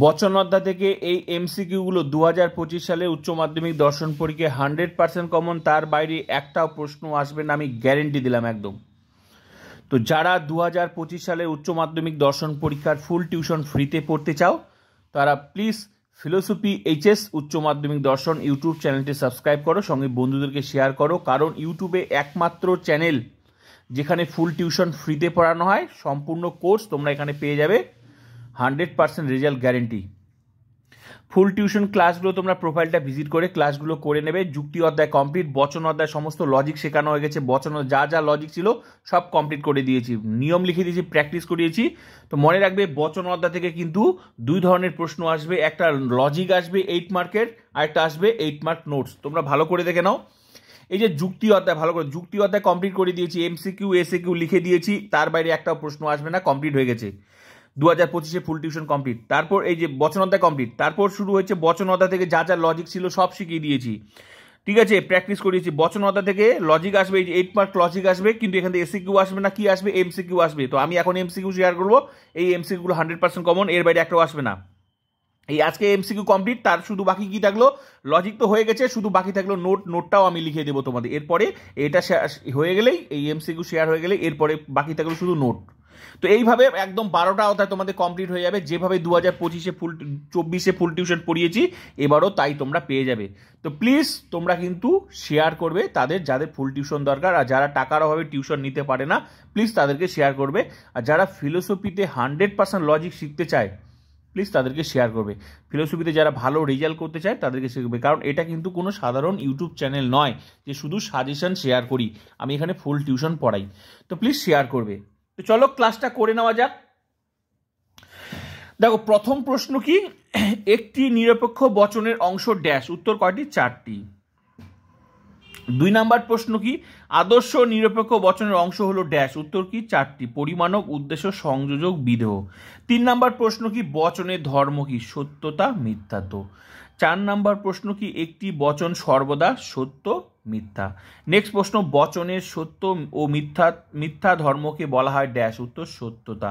বচন অধ্যায় থেকে এই এমসিকিউগুলো 2025 সালে উচ্চ মাধ্যমিক দর্শন পরীক্ষায় 100% কমন, তার বাইরে একটাও প্রশ্ন আসবে না, আমি গ্যারেন্টি দিলাম একদম। তো যারা 2025 সালে উচ্চ মাধ্যমিক দর্শন পরীক্ষার ফুল টিউশন ফ্রিতে পড়তে চাও তারা প্লিজ ফিলোসফি এইচএস উচ্চ মাধ্যমিক দর্শন ইউটিউব চ্যানেলটি সাবস্ক্রাইব করো, সঙ্গে বন্ধুদেরকে শেয়ার করো, কারণ ইউটিউবে একমাত্র চ্যানেল যেখানে ফুল টিউশন ফ্রিতে পড়ানো হয়। সম্পূর্ণ কোর্স তোমরা এখানে পেয়ে যাবে, 100% রেজাল্ট গ্যারেন্টি। ফুল টিউশন ক্লাসগুলো তোমরা প্রোফাইলটা ভিজিট করে ক্লাসগুলো করে নেবে। যুক্তি অধ্যায় কমপ্লিট, বচন অধ্যায় সমস্ত লজিক শেখানো হয়ে গেছে, বচন যা যা লজিক ছিল সব কমপ্লিট করে দিয়েছি, নিয়ম লিখে দিয়েছি, প্র্যাকটিস করিয়েছি। তো মনে রাখবে বচন অধ্যায় থেকে কিন্তু দুই ধরনের প্রশ্ন আসবে, একটা লজিক আসবে 8 মার্কের, আর একটা আসবে 8 মার্ক নোটস। তোমরা ভালো করে দেখে নাও। এই যে যুক্তি অধ্যায়, ভালো করে যুক্তি অধ্যায় কমপ্লিট করে দিয়েছি, এমসিকিউ এসএকিউ লিখে দিয়েছি, তার বাইরে একটা প্রশ্ন আসবে না, কমপ্লিট হয়ে গেছে। 2025 ফুল টিউশন কমপ্লিট। তারপর এই যে বচন অধ্যায় কমপ্লিট, তারপর শুরু হয়েছে বচন অধ্যায় থেকে যা যা লজিক ছিল সব শিখিয়ে দিয়েছি, ঠিক আছে, প্র্যাকটিস করিয়েছি। বচন অধ্যায় থেকে লজিক আসবে, এই যে 8 মার্ক লজিক আসবে, কিন্তু এখান থেকে এসিকিউ আসবে না, কি আসবে, এমসিকিউ আসবে। তো আমি এখন এমসিকিউ শেয়ার করবো, এই এমসিকিউগুলো 100% কমন, এর বাইরে একটাও আসবে না। এই আজকে এমসিকিউ কমপ্লিট, তার শুধু বাকি কি থাকলো, লজিক তো হয়ে গেছে, শুধু বাকি থাকলো নোটটাও আমি লিখে দেবো তোমাদের। এরপরে এটা হয়ে গেলেই, এই এমসিকিউ শেয়ার হয়ে গেলে এরপরে বাকি থাকলো শুধু নোট। তো এইভাবে একদম 12টা অধ্যায় তোমাদের কমপ্লিট হয়ে যাবে, যেভাবে 2024 ফুল টিউশন পড়িয়েছি এবারও তাই তোমরা পেয়ে যাবে। তো প্লিজ তোমরা কিন্তু শেয়ার করবে তাদের যাদের ফুল টিউশন দরকার, আর যারা টাকার অভাবে টিউশন নিতে পারে না প্লিজ তাদেরকে শেয়ার করবে। আর যারা ফিলোসফিতে 100% লজিক শিখতে চায় প্লিজ তাদেরকে শেয়ার করবে। ফিলোসফিতে যারা ভালো রেজাল্ট করতে চায় তাদেরকে শিখবে, কারণ এটা কিন্তু কোনো সাধারণ ইউটিউব চ্যানেল নয় যে শুধু সাজেশন শেয়ার করি, আমি এখানে ফুল টিউশন পড়াই। তো প্লিজ শেয়ার করবে। তো চলো ক্লাসটা করে নেওয়া যাক। দেখো প্রথম প্রশ্ন কি, একটি নিরপেক্ষ বচনের অংশ ড্যাশ, উত্তর কয়টি, 4টি। 2 নাম্বার প্রশ্ন কি, আদর্শ নিরপেক্ষ বচনের অংশ হলো ড্যাশ, উত্তর কি, 4টি, পরিমাণক, উদ্দেশ্য, সংযোজক, বিধেয়। 3 নাম্বার প্রশ্ন কি, বচনের ধর্ম কি, সত্যতা, মিথ্যাত্ব। 4 নাম্বার প্রশ্ন কি, একটি বচন সর্বদা সত্য, মিথ্যা। নেক্সট প্রশ্ন, বচনের সত্য ও মিথ্যা ধর্মকে বলা হয় ড্যাশ, উত্তর সত্যতা।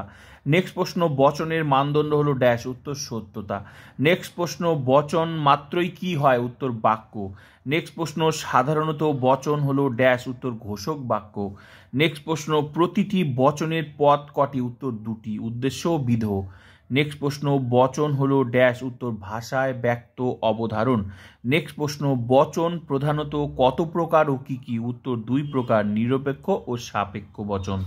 নেক্সট প্রশ্ন, বচনের মানদণ্ড হলো ড্যাশ, উত্তর সত্যতা। নেক্সট প্রশ্ন, বচন মাত্রই কি হয়, উত্তর বাক্য। নেক্সট প্রশ্ন, সাধারণত বচন হলো ড্যাশ, উত্তর ঘোষক বাক্য। নেক্সট প্রশ্ন, প্রতিটি বচনের পদ কটি, উত্তর 2টি, উদ্দেশ্য ও বিধেয়। নেক্সট প্রশ্ন, বচন হলো ড্যাশ, উত্তর ভাষায় ব্যক্ত অবধারণ। নেক্সট প্রশ্ন, বচন প্রধানত কত প্রকার ও কি কি, উত্তর 2 প্রকার, নিরপেক্ষ ও সাপেক্ষ বচন।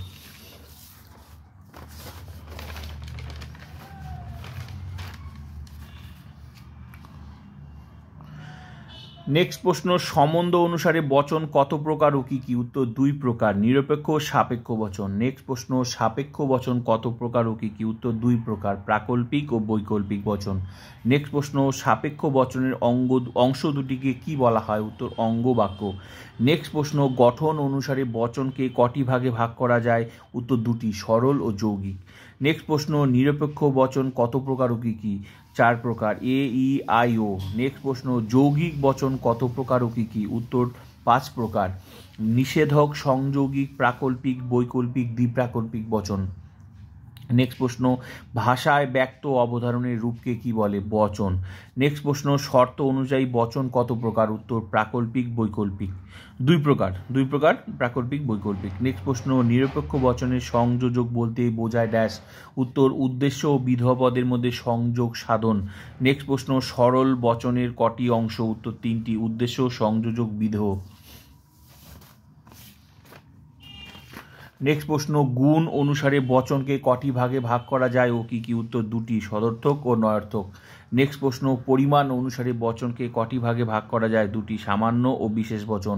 নেক্সট প্রশ্ন, সম্বন্ধ অনুসারে বচন কত প্রকার ও কি কি, উত্তর 2 প্রকার, নিরপেক্ষ ও সাপেক্ষ বচন। নেক্সট প্রশ্ন, সাপেক্ষ বচন কত প্রকার ও কি কি, উত্তর 2 প্রকার, প্রাকল্পিক ও বৈকল্পিক বচন। নেক্সট প্রশ্ন, সাপেক্ষ বচনের অংশ দুটিকে কি বলা হয়, উত্তর অঙ্গ বাক্য। নেক্সট প্রশ্ন, গঠন অনুসারে বচনকে কটি ভাগে ভাগ করা যায়, উত্তর 2টি, সরল ও যৌগিক। নেক্সট প্রশ্ন, নিরপেক্ষ বচন কত প্রকার ও কি কি, 4 প্রকার, AEIO। নেক্সট প্রশ্ন, যৌগিক বচন কত প্রকার ও কি কি, উত্তর 5 প্রকার, নিষেধক, সংযৌগিক, প্রাকল্পিক, বৈকল্পিক, দ্বিপ্রাকল্পিক বচন। নেক্সট প্রশ্ন, ভাষায় ব্যক্ত অবধারণের রূপকে কি বলে, বচন। নেক্সট প্রশ্ন, শর্ত অনুযায়ী বচন কত প্রকার, উত্তর প্রাকল্পিক, বৈকল্পিক, 2 প্রকার, প্রাকল্পিক, বৈকল্পিক। নেক্সট প্রশ্ন, নিরপেক্ষ বচনের সংযোজক বলতে বোঝায় ড্যাশ, উত্তর উদ্দেশ্য ও বিধেয় পদের মধ্যে সংযোগ সাধন। নেক্সট প্রশ্ন, সরল বচনের কটি অংশ, উত্তর 3টি, উদ্দেশ্য, সংযোজক, বিধেয়। নেক্সট প্রশ্ন, গুণ অনুসারে বচনকে কটি ভাগে ভাগ করা যায় ও কি কি, উত্তর 2টি, সদর্থক ও নয়ার্থক। নেক্সট প্রশ্ন, পরিমাণ অনুসারে বচনকে কটি ভাগে ভাগ করা যায়, 2টি, সামান্য ও বিশেষ বচন।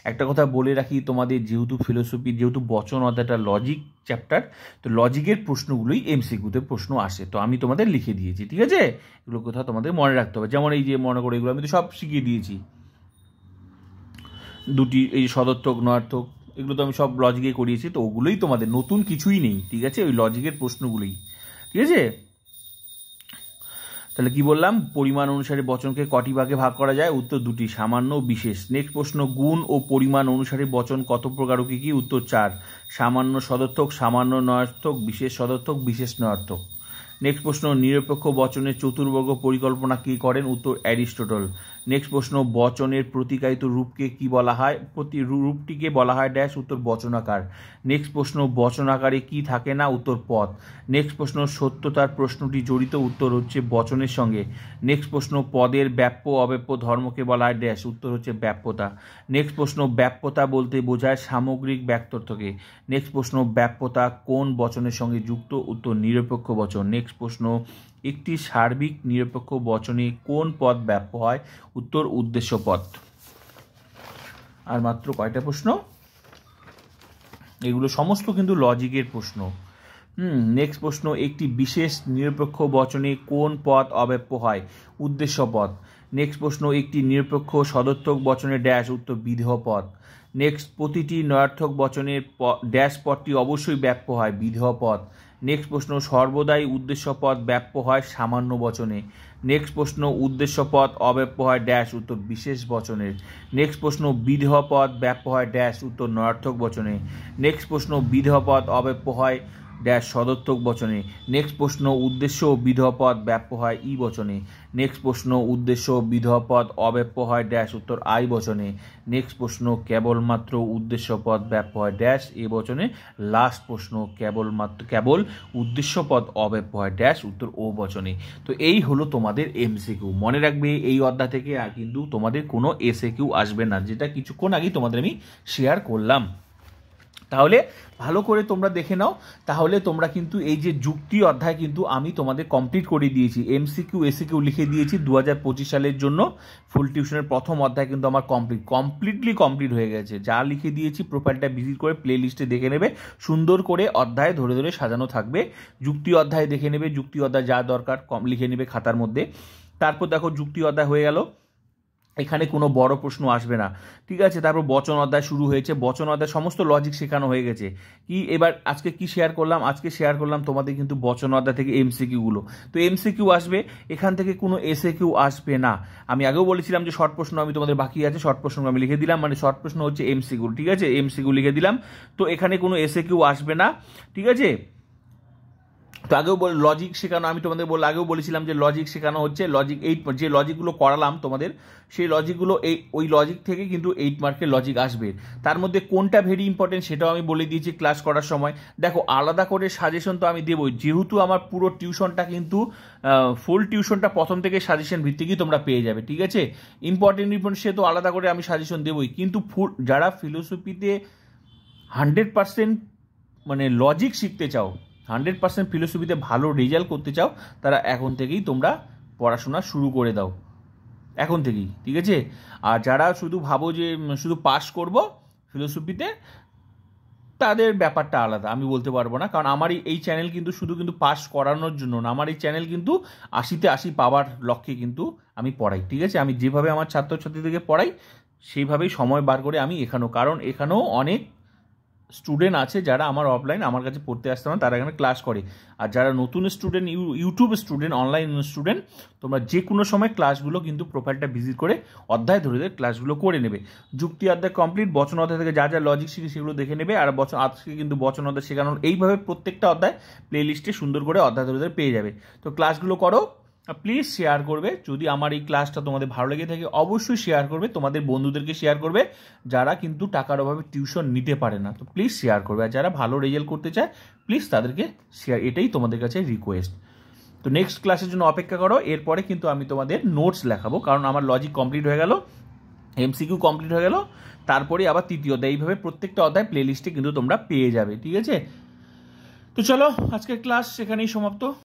একটা কথা বলে রাখি, তোমাদের যেহেতু ফিলোসফি, যেহেতু বচন অধ্যায়টা লজিক চ্যাপ্টার, তো লজিকের প্রশ্নগুলোই এমসিকিউতে প্রশ্ন আসে, তো আমি তোমাদের লিখে দিয়েছি, ঠিক আছে, এগুলো কথা তোমাদের মনে রাখতে হবে। যেমন এই যে মনে করো, এগুলো আমি তো সব শিখিয়ে দিয়েছি, 2টি, এই সদর্থক, নয়ার্থক, এগুলো তো আমি সব লজিকে করিয়েছি, তো ওগুলোই তোমাদের, নতুন কিছুই নেই, ঠিক আছে, ওই লজিকের প্রশ্নগুলোই, ঠিক আছে। তাহলে কি বললাম, পরিমাণ অনুসারে বচনকে কটি ভাগে ভাগ করা যায়, উত্তর 2টি, সামান্য ও বিশেষ। নেক্সট প্রশ্ন, গুণ ও পরিমাণ অনুসারে বচন কত প্রকার ও কি কি, উত্তর 4, সামান্য সদর্থক, সামান্য নয়ার্থক, বিশেষ সদর্থক, বিশেষ নয়ার্থক। নেক্সট প্রশ্ন, নিরপেক্ষ বচনের চতুর্বর্গ পরিকল্পনা কি করেন? উত্তর অ্যারিস্টটল। নেক্সট প্রশ্ন, বচনের প্রতিকায়িত রূপকে কি বলা হয়? রূপটিকে বলা হয় ড্যাশ, উত্তর বচনাকার। নেক্সট প্রশ্ন, বচনাকারে কি থাকে না? উত্তর পদ। নেক্সট প্রশ্ন, সত্যতার প্রশ্নটি জড়িত, উত্তর হচ্ছে বচনের সঙ্গে। নেক্সট প্রশ্ন, পদের ব্যাপ্য অব্যাপ্য ধর্মকে বলা হয় ড্যাশ, উত্তর হচ্ছে ব্যাপ্যতা। নেক্সট প্রশ্ন, ব্যাপ্যতা বলতে বোঝায় সামগ্রিক ব্যক্তর্থকে। নেক্সট প্রশ্ন, ব্যাপ্যতা কোন বচনের সঙ্গে যুক্ত? উত্তর নিরপেক্ষ বচন। নেক্সট প্রশ্ন, একটি সার্বিক নিরপেক্ষ বচনে কোন পদ ব্যাপ্য হয়? উত্তর উদ্দেশ্য পদ। আর মাত্র কয়টা প্রশ্ন? এগুলো সমস্ত কিন্তু লজিকের প্রশ্ন। নেক্সট প্রশ্ন, একটি বিশেষ নিরপেক্ষ বচনে কোন পদ অব্যাপ্য হয়? উদ্দেশ্য পদ। নেক্সট প্রশ্ন, একটি নিরপেক্ষ সদর্থক বচনে ড্যাশ, উত্তর বিধেয় পদ। নেক্সট, প্রতিটি নয়ার্থক বচনের ড্যাশ পদটি অবশ্যই ব্যাপ্য হয়, বিধেয় পদ। নেক্সট প্রশ্ন, সর্বদাই উদ্দেশ্য পদ ব্যাপ্য হয় সামান্য বচনে। নেক্সট প্রশ্ন, উদ্দেশ্য পদ অব্যাপ্য হয় ড্যাশ, উত্তর বিশেষ বচনের। নেক্সট প্রশ্ন, বিধেয় পদ ব্যাপ্য হয় ড্যাশ, উত্তর নয়ার্থক বচনে। নেক্সট প্রশ্ন, বিধেয় পদ অব্যাপ্য হয় ড্যাশ সদর্থক বচনে। নেক্সট প্রশ্ন, উদ্দেশ্য ও বিধেয় পদ ব্যাপ্য হয় ই বচনে। নেক্সট প্রশ্ন, উদ্দেশ্য ও বিধেয় পদ অব্যাপ্য হয় ড্যাশ, উত্তর আই বচনে। নেক্সট প্রশ্ন, কেবলমাত্র উদ্দেশ্য পদ ব্যাপ্য হয় ড্যাশ, এ বচনে। লাস্ট প্রশ্ন, কেবল উদ্দেশ্য পদ অব্যাপ্য হয় ড্যাশ, উত্তর ও বচনে। তো এই হলো তোমাদের এমসিকিউ। মনে রাখবে এই অধ্যায় থেকে কিন্তু তোমাদের কোনো এসএকিউ আসবে না, যেটা কিছুক্ষণ আগেই তোমাদের আমি শেয়ার করলাম। তাহলে ভালো করে তোমরা দেখে নাও। তাহলে তোমরা কিন্তু এই যে যুক্তি অধ্যায় কিন্তু আমি তোমাদের কমপ্লিট করে দিয়েছি, এমসিকিউ এসিকিউ লিখে দিয়েছি 2025 সালের জন্য। ফুল টিউশনের প্রথম অধ্যায় কিন্তু আমার কমপ্লিটলি কমপ্লিট হয়ে গেছে। যা লিখে দিয়েছি প্রোফাইলটা ভিজিট করে প্লে লিস্টে দেখে নেবে, সুন্দর করে অধ্যায় ধরে ধরে সাজানো থাকবে। যুক্তি অধ্যায় দেখে নেবে, যুক্তি অধ্যায় যা দরকার লিখে নেবে খাতার মধ্যে। তারপর দেখো যুক্তি অধ্যায় হয়ে গেল, এখানে কোনো বড় প্রশ্ন আসবে না, ঠিক আছে। তারপর বচন অধ্যায় শুরু হয়েছে, বচন অধ্যায় সমস্ত লজিক শেখানো হয়ে গেছে। কি এবার আজকে কি শেয়ার করলাম? আজকে শেয়ার করলাম তোমাদের কিন্তু বচন অধ্যায় থেকে এমসিকিউগুলো। তো এমসিকিউ আসবে, এখান থেকে কোনো এসএকিউ আসবে না। আমি আগেও বলেছিলাম যে শর্ট প্রশ্ন আমি তোমাদের বাকি আছে, শর্ট প্রশ্ন আমি লিখে দিলাম, মানে শর্ট প্রশ্ন হচ্ছে এমসিকিউ, ঠিক আছে, এমসিকিউ লিখে দিলাম। তো এখানে কোনো এসএকিউ আসবে না, ঠিক আছে। তো আগেও লজিক শেখানো, আমি তোমাদের আগেও বলেছিলাম যে লজিক শেখানো হচ্ছে, লজিক 8 যে লজিকগুলো করালাম তোমাদের, সেই লজিকগুলো ওই লজিক থেকে কিন্তু 8 মার্কের লজিক আসবে। তার মধ্যে কোনটা ভেরি ইম্পর্টেন্ট সেটাও আমি বলে দিয়েছি ক্লাস করার সময়। দেখো আলাদা করে সাজেশন তো আমি দেবই, যেহেতু আমার পুরো টিউশনটা কিন্তু ফুল টিউশনটা প্রথম থেকে সাজেশন ভিত্তিকই তোমরা পেয়ে যাবে, ঠিক আছে। ইম্পর্টেন্ট সে তো আলাদা করে আমি সাজেশন দেবই, কিন্তু যারা ফিলোসফিতে 100% মানে লজিক শিখতে চাও, 100% ফিলোসফিতে ভালো রেজাল্ট করতে চাও, তারা এখন থেকেই তোমরা পড়াশোনা শুরু করে দাও, এখন থেকেই, ঠিক আছে। আর যারা শুধু ভাবো যে শুধু পাস করব ফিলোসফিতে, তাদের ব্যাপারটা আলাদা, আমি বলতে পারবো না। কারণ আমার এই চ্যানেল কিন্তু শুধু কিন্তু পাস করানোর জন্য না, আমার এই চ্যানেল কিন্তু 80-তে 80 পাওয়ার লক্ষ্যে কিন্তু আমি পড়াই, ঠিক আছে। আমি যেভাবে আমার ছাত্রছাত্রীদেরকে পড়াই সেইভাবেই সময় বার করে আমি এখানেও, কারণ এখানেও অনেক স্টুডেন্ট আছে যারা আমার অফলাইন আমার কাছে পড়তে আসতে না, তারা এখানে ক্লাস করে। আর যারা নতুন student, YouTube student, online student, তোমরা যে কোনো সময় ক্লাসগুলো কিন্তু প্রোফাইলটা ভিজিট করে অধ্যায় ধরে ধরে ক্লাসগুলো করে নেবে। যুক্তি অধ্যায় কমপ্লিট, বচন অধ্যায় থেকে যা যা লজিক শিখে সেগুলো দেখে নেবে। আর আজকে কিন্তু বচন অধ্যায় শেখানোর এইভাবে প্রত্যেকটা অধ্যায় প্লে লিস্টে সুন্দর করে অধ্যায় ধরে ধরে পেয়ে যাবে। তো ক্লাসগুলো করো, প্লিজ শেয়ার করবে। যদি আমার এই ক্লাসটা তোমাদের ভালো লেগে থাকে অবশ্যই শেয়ার করবে, তোমাদের বন্ধুদেরকে শেয়ার করবে যারা কিন্তু টাকার অভাবে টিউশন নিতে পারে না। তো প্লিজ শেয়ার করবে, আর যারা ভালো রেজাল্ট করতে চায় প্লিজ তাদেরকে শেয়ার, এটাই তোমাদের কাছে রিকোয়েস্ট। তো নেক্সট ক্লাসের জন্য অপেক্ষা করো, এরপরে কিন্তু আমি তোমাদের নোটস লেখাবো, কারণ আমার লজিক কমপ্লিট হয়ে গেল, এমসিকিউ কমপ্লিট হয়ে গেল, তারপরে আবার তৃতীয় অধ্যায়, এইভাবে প্রত্যেকটা অধ্যায় প্লে লিস্টে কিন্তু তোমরা পেয়ে যাবে, ঠিক আছে। তো চলো আজকের ক্লাস এখানেই সমাপ্ত।